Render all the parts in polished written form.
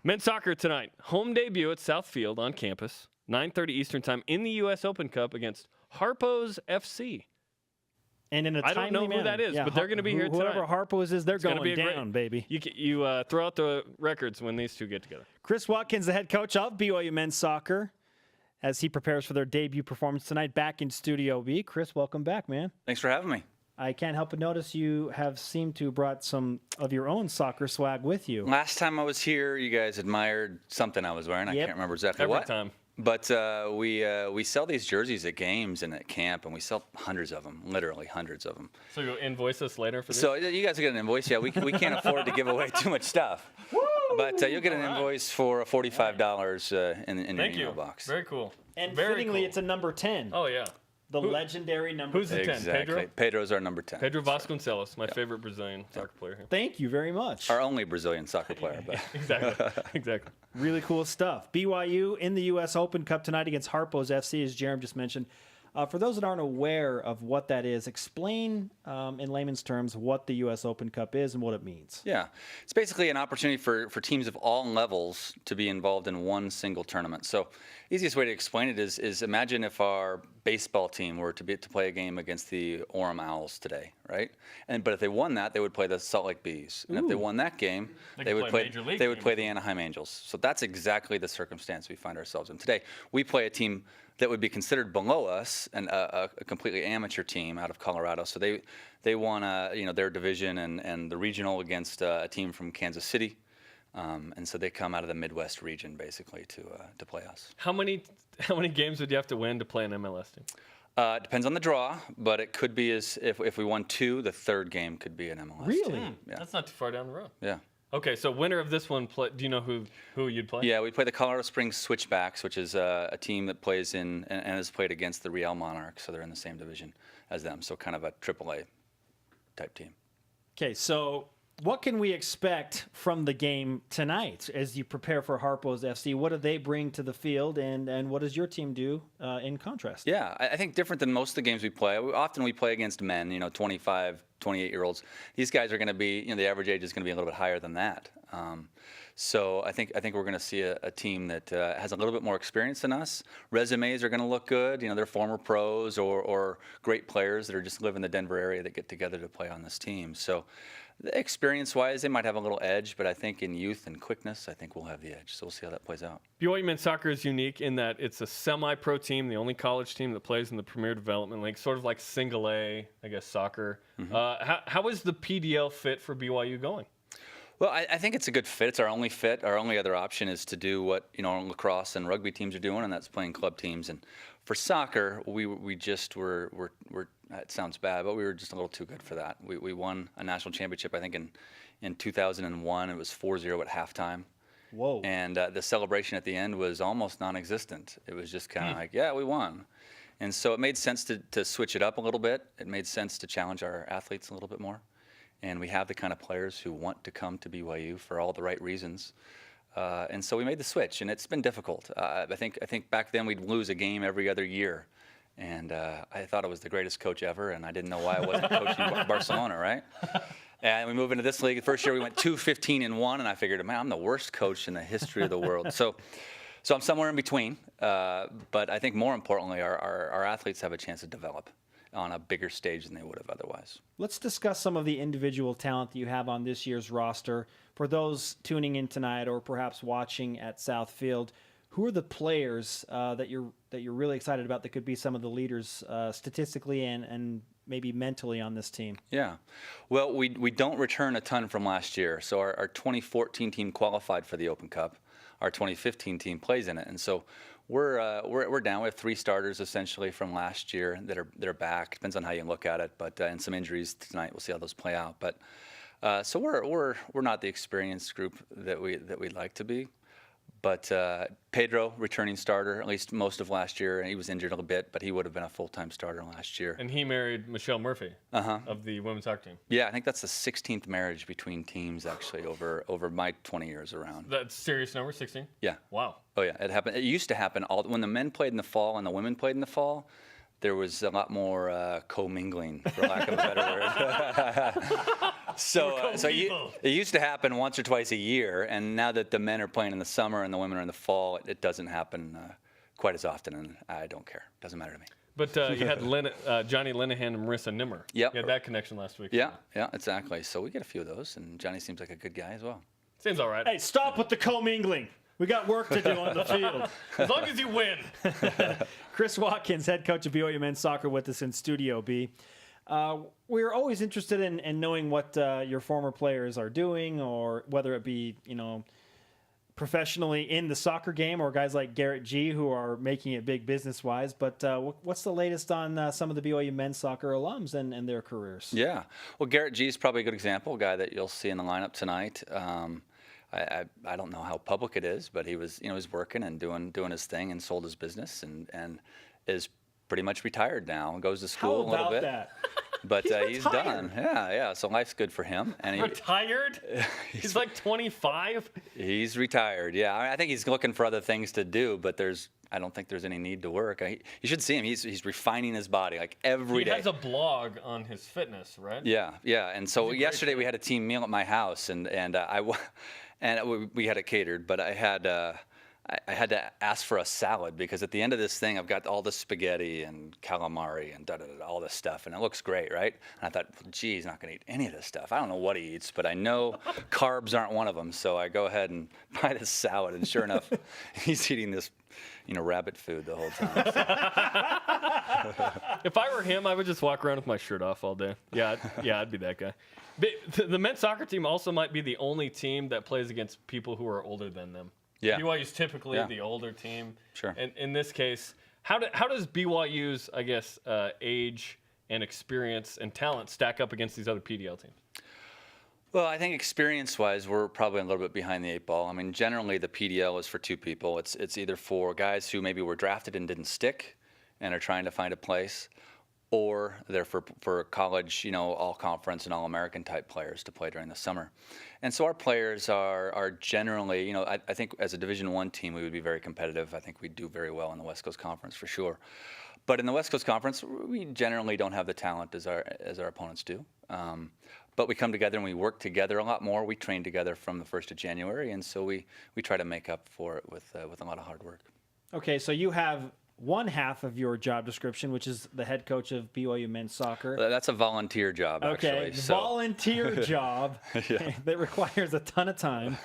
Men's soccer tonight. Home debut at Southfield on campus. 9:30 Eastern time in the U.S. Open Cup against Harpo's FC. And in a I don't know who that is, but they're going to be here tonight. Whoever Harpo's is, they're It's gonna going be down, baby. You throw out the records when these two get together. Chris Watkins, the head coach of BYU men's soccer, as he prepares for their debut performance tonight back in Studio B. Chris, welcome back, man. Thanks for having me. I can't help but notice you have seemed to brought some of your own soccer swag with you. Last time I was here, you guys admired something I was wearing. I can't remember exactly Every what. time. But we sell these jerseys at games and at camp, and we sell hundreds of them, literally hundreds of them. So you'll invoice us later for this? So you guys will get an invoice. Yeah, we can't afford to give away too much stuff. Woo! But you'll get an invoice for $45 in your email box. Very cool. And Very fittingly, cool. it's a number 10. Oh, yeah. The legendary number Who's 10. the 10? Exactly. Pedro? Pedro's our number 10. Pedro Vasconcelos, my favorite Brazilian soccer player here. Thank you very much. Our only Brazilian soccer player. But. Exactly. Really cool stuff. BYU in the U.S. Open Cup tonight against Harpo's FC, as Jerem just mentioned. For those that aren't aware of what that is, explain in layman's terms what the U.S. Open Cup is and what it means. Yeah, it's basically an opportunity for teams of all levels to be involved in one single tournament. So easiest way to explain it is imagine if our baseball team were to play a game against the Orem Owls today, right? But if they won that, they would play the Salt Lake Bees. And if they won that game, they would play the Anaheim Angels. So that's exactly the circumstance we find ourselves in today. We play a team that would be considered below us and a completely amateur team out of Colorado. So they won their division and the regional against a team from Kansas City. And so they come out of the Midwest region basically to play us. How many games would you have to win to play an MLS team? It depends on the draw, but it could be if we won 2, the third game could be an MLS Really? team. Yeah. That's not too far down the road. Yeah. Okay, so winner of this one, do you know who you'd play? Yeah, we play the Colorado Springs Switchbacks, which is a team that plays in and has played against the Real Monarchs, so they're in the same division as them, so kind of a AAA type team. Okay, so what can we expect from the game tonight as you prepare for Harpo's FC? What do they bring to the field, and what does your team do in contrast? Yeah, I think different than most of the games we play. Often we play against men, 25, 28-year-olds. These guys are going to be, the average age is going to be a little bit higher than that. So I think we're going to see a team that has a little bit more experience than us. Resumes are going to look good. They're former pros or great players that are just live in the Denver area that get together to play on this team. So experience-wise, they might have a little edge, but I think in youth and quickness, I think we'll have the edge. So we'll see how that plays out. BYU men's soccer is unique in that it's a semi-pro team, the only college team that plays in the Premier Development League, sort of like single A, I guess, soccer. Mm-hmm. How is the PDL fit for BYU going? Well, I think it's a good fit. It's our only fit. Our only other option is to do what lacrosse and rugby teams are doing, and that's playing club teams. And for soccer, we just were it sounds bad, but we were just a little too good for that. We won a national championship, I think, in 2001. It was 4-0 at halftime. Whoa. And the celebration at the end was almost non-existent. It was just kind of like, yeah, we won. And so it made sense to switch it up a little bit. It made sense to challenge our athletes a little bit more. And we have the kind of players who want to come to BYU for all the right reasons. And so we made the switch, and it's been difficult. I think back then we'd lose a game every other year. And I thought I was the greatest coach ever, and I didn't know why I wasn't coaching Barcelona, right? And we move into this league. The first year we went 2-15-1, and I figured, man, I'm the worst coach in the history of the world. So I'm somewhere in between. But I think more importantly, our athletes have a chance to develop on a bigger stage than they would have otherwise. Let's discuss some of the individual talent that you have on this year's roster. For those tuning in tonight or perhaps watching at Southfield, who are the players that you're really excited about that could be some of the leaders statistically and maybe mentally on this team? Yeah. Well, we don't return a ton from last year. So our 2014 team qualified for the Open Cup. Our 2015 team plays in it. And so we're down. We have 3 starters essentially from last year that are back. Depends on how you look at it, but and some injuries tonight. We'll see how those play out. But so we're not the experienced group that we'd like to be. But Pedro, returning starter, at least most of last year, and he was injured a little bit, but he would have been a full-time starter last year. And he married Michelle Murphy of the women's soccer team. Yeah, I think that's the 16th marriage between teams actually over my 20 years around. That's serious number, 16? Yeah. Wow. Oh yeah, it happened. It used to happen when the men played in the fall and the women played in the fall. There was a lot more commingling, for lack of a better word. It used to happen once or twice a year, and now that the men are playing in the summer and the women are in the fall, it doesn't happen quite as often, and I don't care. It doesn't matter to me. But you had Johnny Linehan and Marissa Nimmer. Yep. You had that connection last week. Yeah, exactly. So we get a few of those, and Johnny seems like a good guy as well. Seems all right. Hey, stop with the commingling. We got work to do on the field. As long as you win. Chris Watkins, head coach of BYU men's soccer, with us in Studio B. We're always interested in knowing what your former players are doing, or whether it be, professionally in the soccer game, or guys like Garrett G, who are making it big business-wise. But what's the latest on some of the BYU men's soccer alums and their careers? Yeah. Well, Garrett G is probably a good example, a guy that you'll see in the lineup tonight. I don't know how public it is, but he was he's working and doing his thing and sold his business and is pretty much retired now and goes to school a little bit. That? But he's done. Yeah. So life's good for him. And retired? He's like 25. He's retired. Yeah, I think he's looking for other things to do, but I don't think there's any need to work. You should see him. He's refining his body like every day. He has a blog on his fitness, right? Yeah. And so yesterday we had a team meal at my house, and we had it catered, but I had to ask for a salad because at the end of this thing, I've got all the spaghetti and calamari and all this stuff, and it looks great, right? And I thought, gee, he's not going to eat any of this stuff. I don't know what he eats, but I know carbs aren't one of them. So I go ahead and buy this salad, and sure enough, he's eating this, rabbit food the whole time. So. If I were him, I would just walk around with my shirt off all day. Yeah, I'd be that guy. But the men's soccer team also might be the only team that plays against people who are older than them. Yeah. BYU's typically the older team. Sure. And in this case, how does BYU's, age and experience and talent stack up against these other PDL teams? Well, I think experience-wise, we're probably a little bit behind the eight ball. I mean, generally the PDL is for two people. It's either for guys who maybe were drafted and didn't stick and are trying to find a place, or they're for college, all-conference and all-American type players to play during the summer. And so our players are generally, I think as a Division I team, we would be very competitive. I think we'd do very well in the West Coast Conference for sure. But in the West Coast Conference, we generally don't have the talent as our opponents do. But we come together and we work together a lot more. We train together from the 1st of January, and so we try to make up for it with a lot of hard work. Okay, so you have one half of your job description, which is the head coach of BYU men's soccer. That's a volunteer job, actually. Okay, volunteer job that requires a ton of time.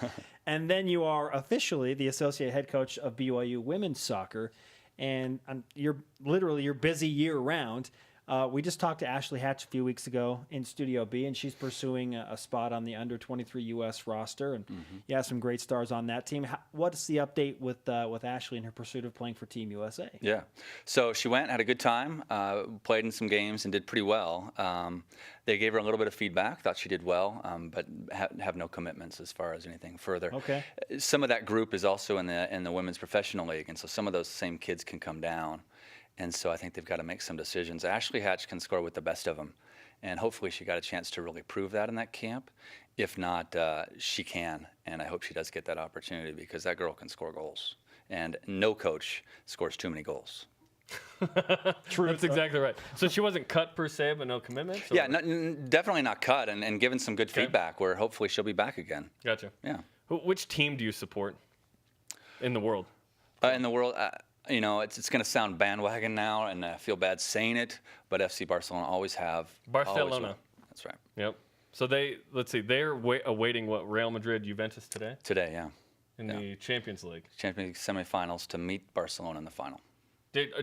And then you are officially the associate head coach of BYU women's soccer. And you're busy year-round. We just talked to Ashley Hatch a few weeks ago in Studio B, and she's pursuing a spot on the under-23 U.S. roster, and you have some great stars on that team. What's the update with Ashley and her pursuit of playing for Team USA? Yeah, so she went, had a good time, played in some games, and did pretty well. They gave her a little bit of feedback, thought she did well, but have no commitments as far as anything further. Okay. Some of that group is also in the Women's Professional League, and so some of those same kids can come down. And so I think they've got to make some decisions. Ashley Hatch can score with the best of them, and hopefully she got a chance to really prove that in that camp. If not, she can, and I hope she does get that opportunity because that girl can score goals, and no coach scores too many goals. True. That's exactly right. So she wasn't cut per se, but no commitments? Yeah, definitely not cut, and given some good feedback where hopefully she'll be back again. Gotcha. Yeah. Which team do you support in the world? In the world, it's going to sound bandwagon now, and I feel bad saying it, but FC Barcelona always have. Barcelona. That's right. Yep. So they're awaiting what, Real Madrid, Juventus today? Today, yeah. In the Champions League. Champions League semifinals to meet Barcelona in the final.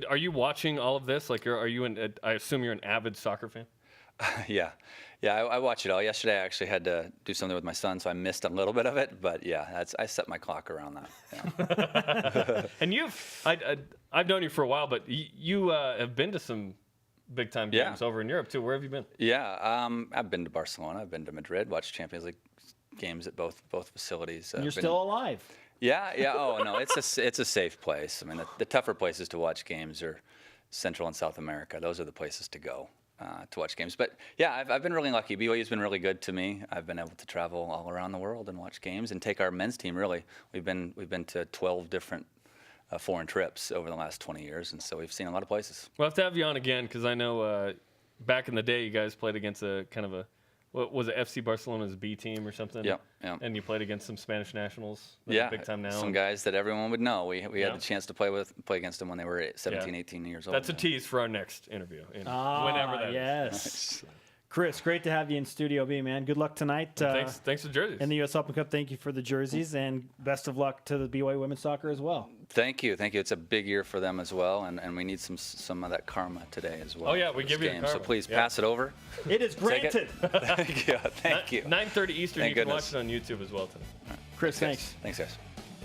Are you watching all of this? Are you I assume you're an avid soccer fan? Yeah, I watch it all. Yesterday, I actually had to do something with my son, so I missed a little bit of it. But yeah, I set my clock around that. Yeah. And I've known you for a while, but you have been to some big time games over in Europe too. Where have you been? Yeah, I've been to Barcelona. I've been to Madrid. Watched Champions League games at both facilities. And you're still alive. Yeah. Oh no, it's a safe place. I mean, the tougher places to watch games are Central and South America. Those are the places to go. To watch games. But yeah, I've been really lucky. BYU's been really good to me. I've been able to travel all around the world and watch games and take our men's team, really. We've been to 12 different foreign trips over the last 20 years, and so we've seen a lot of places. We'll have to have you on again because I know back in the day you guys played against a kind of what was it, FC Barcelona's B team or something? Yep. And you played against some Spanish nationals. That Yeah, are big time now. some guys that everyone would know. We Yeah. had the chance to play against them when they were 17, 18 years old. That's a tease for our next interview. Ah, Whenever that is. yes. Chris, great to have you in Studio B, man. Good luck tonight. Thanks for the jerseys. In the U.S. Open Cup, thank you for the jerseys, and best of luck to the BYU women's soccer as well. Thank you. It's a big year for them as well, and we need some of that karma today as well. Oh, yeah, we for give this you the game. So karma. please Yeah. pass it over. It is Take it. granted. Thank you. 9:30 Eastern. Thank You can goodness. watch it on YouTube as well tonight. Chris, thanks. Thanks, guys.